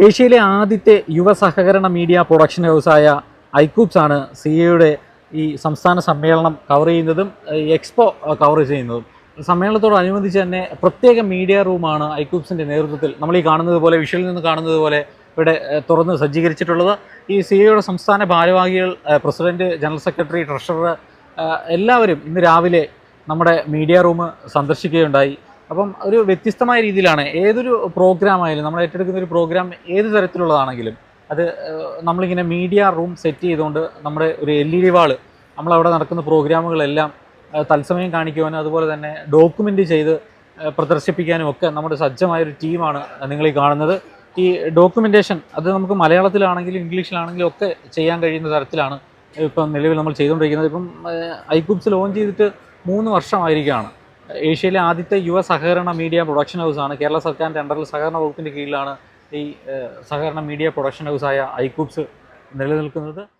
ഏഷ്യയിലെ ആദ്യത്തെ യുവ സഹകരണ മീഡിയ പ്രൊഡക്ഷൻ ഹൗസായ ഐക്യൂബ്സ് ആണ് സിഎയുടെ ഈ സംസ്ഥാന സമ്മേളനം കവർ ചെയ്യുന്നതും എക്സ്പോ കവർ ചെയ്യുന്നതും. സമ്മേളനത്തോടനുബന്ധിച്ച് തന്നെ പ്രത്യേക മീഡിയ റൂമാണ് ഐക്യൂബ്സിൻ്റെ നേതൃത്വത്തിൽ നമ്മൾ ഈ കാണുന്നത് പോലെ വിഷ്വലിൽ നിന്ന് കാണുന്നത് പോലെ ഇവിടെ തുറന്ന് സജ്ജീകരിച്ചിട്ടുള്ളത്. ഈ സിഎയുടെ സംസ്ഥാന ഭാരവാഹികൾ, പ്രസിഡന്റ്, ജനറൽ സെക്രട്ടറി, ട്രഷറർ എല്ലാവരും ഇന്ന് രാവിലെ നമ്മുടെ മീഡിയ റൂം സന്ദർശിക്കുകയുണ്ടായി. അപ്പം ഒരു വ്യത്യസ്തമായ രീതിയിലാണ് ഏതൊരു പ്രോഗ്രാമായാലും നമ്മൾ ഏറ്റെടുക്കുന്ന ഒരു പ്രോഗ്രാം ഏത് തരത്തിലുള്ളതാണെങ്കിലും അത് നമ്മളിങ്ങനെ മീഡിയ റൂം സെറ്റ് ചെയ്തുകൊണ്ട് നമ്മുടെ ഒരു LED വാള് നമ്മളവിടെ നടക്കുന്ന പ്രോഗ്രാമുകളെല്ലാം തത്സമയം കാണിക്കുവാനും അതുപോലെ തന്നെ ഡോക്യുമെൻ്റ് ചെയ്ത് പ്രദർശിപ്പിക്കാനും ഒക്കെ നമ്മുടെ സജ്ജമായൊരു ടീമാണ് നിങ്ങളീ കാണുന്നത്. ഈ ഡോക്യുമെൻറ്റേഷൻ അത് നമുക്ക് മലയാളത്തിലാണെങ്കിലും ഇംഗ്ലീഷിലാണെങ്കിലും ഒക്കെ ചെയ്യാൻ കഴിയുന്ന തരത്തിലാണ് ഇപ്പം നിലവിൽ നമ്മൾ ചെയ്തുകൊണ്ടിരിക്കുന്നത്. ഇപ്പം ഐക്യൂബ്സ് ലോഞ്ച് ചെയ്തിട്ട് 3 വർഷമായിരിക്കുകയാണ്. ഏഷ്യയിലെ ആദ്യത്തെ യുവ സഹകരണ മീഡിയ പ്രൊഡക്ഷൻ ഹൗസാണ്. കേരള സർക്കാരിൻ്റെ അണ്ടറിൽ സഹകരണ വകുപ്പിൻ്റെ കീഴിലാണ് ഈ സഹകരണ മീഡിയ പ്രൊഡക്ഷൻ ഹൗസായ ഐക്യൂബ്സ് നിലനിൽക്കുന്നത്.